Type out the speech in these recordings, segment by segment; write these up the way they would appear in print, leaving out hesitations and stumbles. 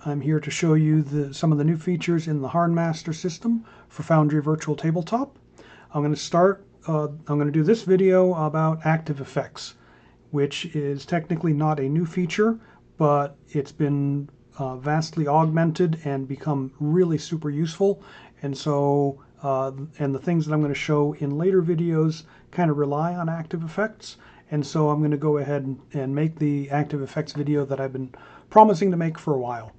I'm here to show you some of the new features in the HarnMaster system for Foundry Virtual Tabletop. I'm going to do this video about active effects, which is technically not a new feature, but it's been vastly augmented and become really super useful. And so, and the things that I'm going to show in later videos kind of rely on active effects. And so I'm going to go ahead and make the active effects video that I've been promising to make for a while.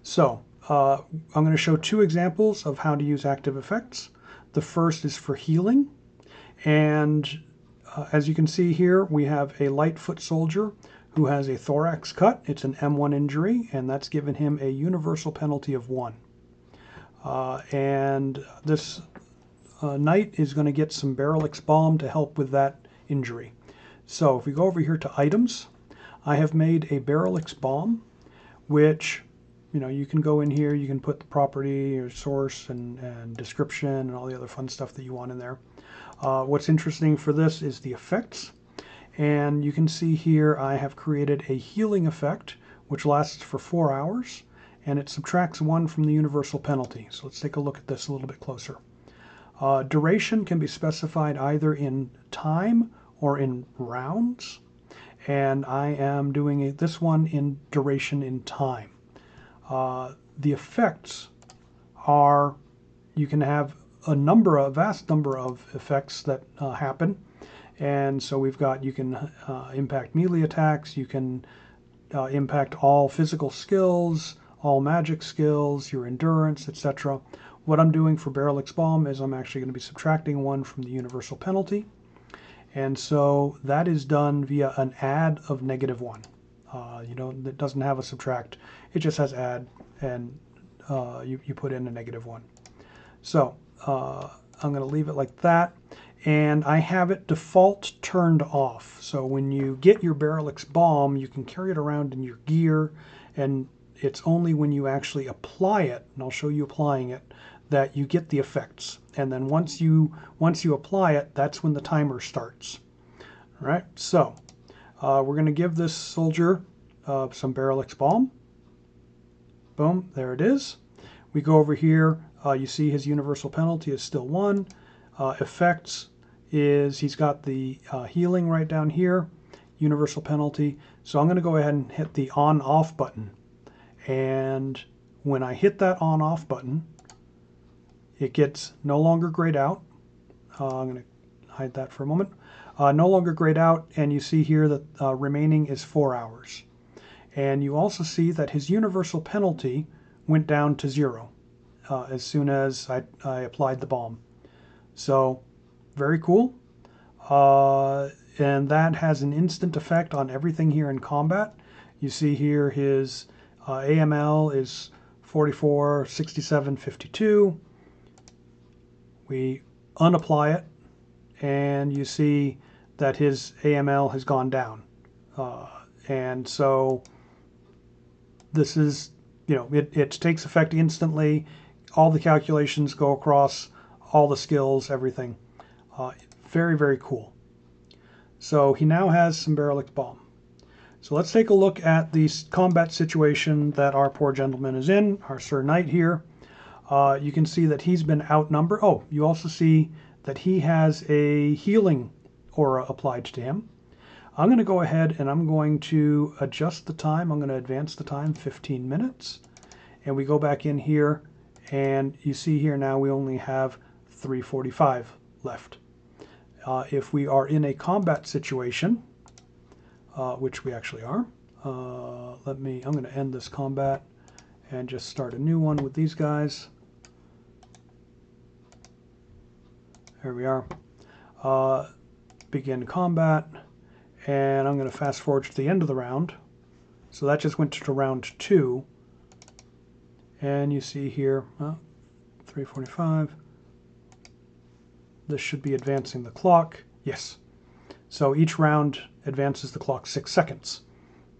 So I'm going to show two examples of how to use active effects. The first is for healing, and as you can see here, we have a light foot soldier who has a thorax cut. It's an M1 injury, and that's given him a universal penalty of 1. And this knight is going to get some Barrel-X Balm to help with that injury. So if we go over here to items, I have made a Barrel-X Balm, which, you know, you can go in here, you can put the property or source and description and all the other fun stuff that you want in there. What's interesting for this is the effects. And you can see here I have created a healing effect, which lasts for 4 hours, and it subtracts 1 from the universal penalty. So let's take a look at this a little bit closer. Duration can be specified either in time or in rounds, and I am doing this one in duration in time. The effects are, you can have a vast number of effects that happen. And so we've got, you can impact melee attacks, you can impact all physical skills, all magic skills, your endurance, etc. What I'm doing for Barrel-X Balm is I'm actually going to be subtracting 1 from the universal penalty. And so that is done via an add of -1. It doesn't have a subtract, it just has add, and you put in a -1. So I'm going to leave it like that, and I have it default turned off. So when you get your Barrel-X Balm, you can carry it around in your gear, and it's only when you actually apply it, and I'll show you applying it, that you get the effects. And then once you apply it, that's when the timer starts. All right, so we're going to give this soldier some Barrel-X Balm. Boom, there it is. We go over here, you see his universal penalty is still 1. Effects is, he's got the healing right down here, universal penalty. So I'm going to go ahead and hit the on-off button. And when I hit that on-off button, it gets no longer grayed out. I'm going to hide that for a moment. No longer grayed out, and you see here that remaining is 4 hours. And you also see that his universal penalty went down to 0 as soon as I applied the balm. So very cool. And that has an instant effect on everything here in combat. You see here his AML is 44, 67, 52. We unapply it, and you see that his AML has gone down. And so this is, it takes effect instantly. All the calculations go across, all the skills, everything. Very, very cool. So he now has some Barrel-X Balm. So let's take a look at the combat situation that our poor gentleman is in, our Sir Knight here. You can see that he's been outnumbered. Oh, you also see that he has a healing aura applied to him. I'm going to go ahead and I'm going to adjust the time. I'm going to advance the time 15 minutes. And we go back in here, and you see here now we only have 3:45 left. If we are in a combat situation, which we actually are, I'm going to end this combat and just start a new one with these guys. There we are. Begin combat, and I'm going to fast forward to the end of the round. So that just went to round 2. And you see here, 3:45. This should be advancing the clock. Yes. So each round advances the clock 6 seconds.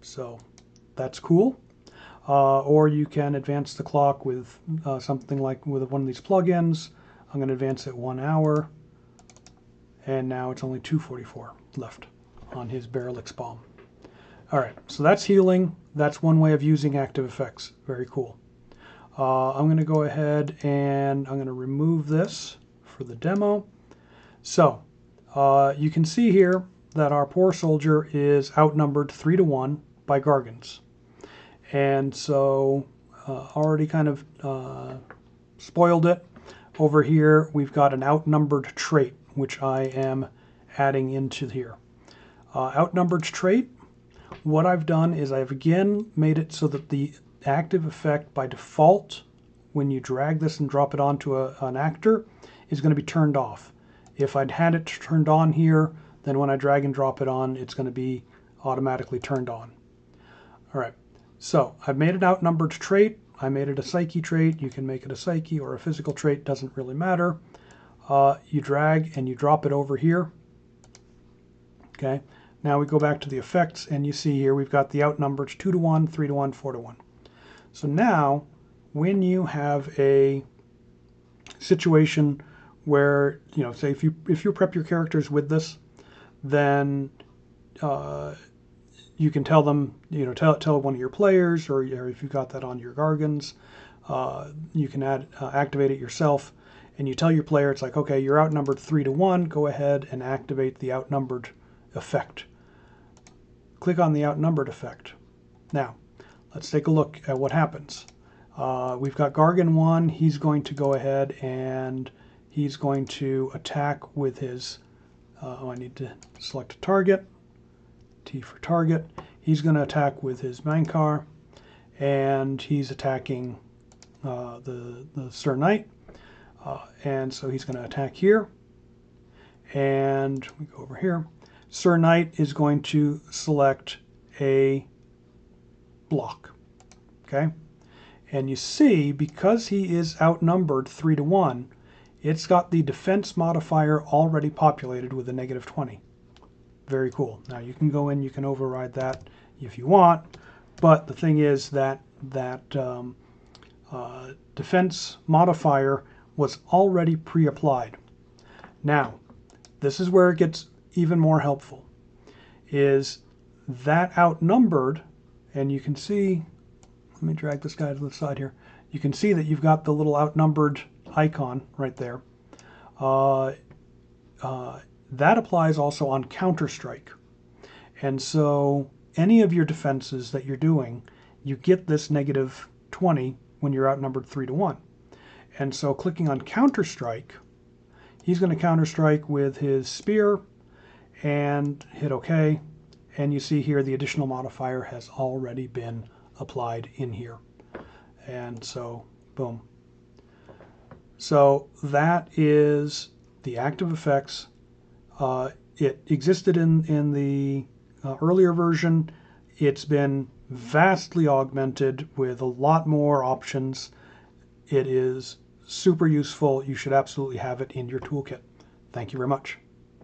So that's cool. Or you can advance the clock with something like with one of these plugins. I'm going to advance it 1 hour. And now it's only 2:44 left on his Barrel-X Balm. All right, so that's healing. that's one way of using active effects. Very cool. I'm going to go ahead and I'm going to remove this for the demo. So you can see here that our poor soldier is outnumbered 3-1 by Gargans. And so already kind of spoiled it. Over here we've got an outnumbered trait, which I am adding into here. Outnumbered trait, what I've done is I've again made it so that the active effect by default, when you drag this and drop it onto an actor, is going to be turned off. If I'd had it turned on here, then when I drag and drop it on, it's going to be automatically turned on. All right, so I've made an outnumbered trait. I made it a psyche trait. You can make it a psyche or a physical trait, doesn't really matter. You drag and you drop it over here. Okay, now we go back to the effects and you see here we've got the outnumbered 2-1, 3-1, 4-1. So now when you have a situation where, you know, say if you prep your characters with this, then you can tell them, you know, tell one of your players, or if you've got that on your Gargans, you can activate it yourself, and you tell your player, it's like, okay, you're outnumbered 3-1, go ahead and activate the outnumbered effect. Click on the outnumbered effect. Now, let's take a look at what happens. We've got Gargan 1, he's going to go ahead and he's going to attack with his, I need to select a target, T for target. He's going to attack with his Mankar, and he's attacking the Sir Knight, and so he's going to attack here, and we go over here. Sir Knight is going to select a block, okay? And you see, because he is outnumbered 3-1, it's got the defense modifier already populated with a -20. Very cool. Now you can go in, you can override that if you want, but the thing is that defense modifier was already pre-applied. Now, this is where it gets even more helpful, is that outnumbered, and you can see, let me drag this guy to the side here, you can see that you've got the little outnumbered icon right there. That applies also on Counter-Strike. And so any of your defenses that you're doing, you get this -20 when you're outnumbered 3-1. And so clicking on Counter-Strike, he's going to counter-strike with his spear and hit OK. And you see here the additional modifier has already been applied in here. And so, boom. So that is the active effects. It existed in the earlier version. It's been vastly augmented with a lot more options. It is super useful. You should absolutely have it in your toolkit. Thank you very much.